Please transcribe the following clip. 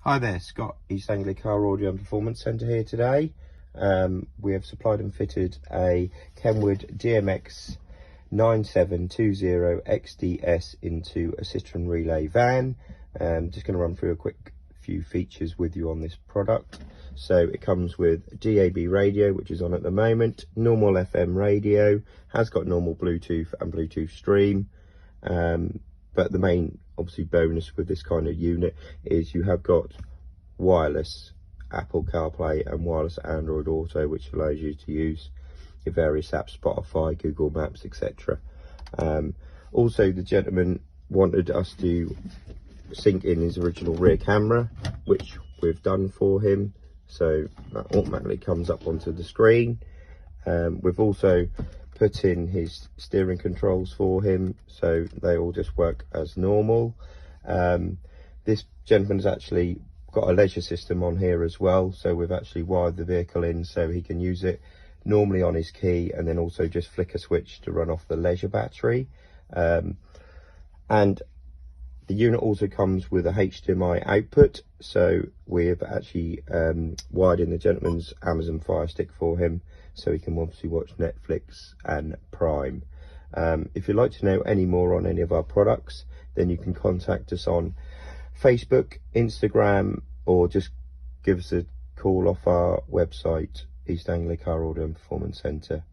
Hi there, Scott, East Anglia Car Audio and Performance Centre here today. We have supplied and fitted a KENWOOD DMX9720XDS into a Citroen relay van. Just going to run through a quick few features with you on this product. So it comes with DAB radio, which is on at the moment, normal FM radio, has got normal Bluetooth and Bluetooth stream. But the main obviously bonus with this kind of unit is you have got wireless Apple CarPlay and wireless Android Auto, which allows you to use your various apps, Spotify, Google Maps, etc. Also, the gentleman wanted us to sync in his original rear camera, which we've done for him, so that automatically comes up onto the screen. We've also put in his steering controls for him, so they all just work as normal. This gentleman's actually got a leisure system on here as well, so we've actually wired the vehicle in so he can use it normally on his key and then also just flick a switch to run off the leisure battery. And the unit also comes with a HDMI output, so we've actually wired in the gentleman's Amazon Fire Stick for him, so he can obviously watch Netflix and Prime. If you'd like to know any more on any of our products, then you can contact us on Facebook, Instagram, or just give us a call off our website, East Anglia Car Audio and Performance Centre.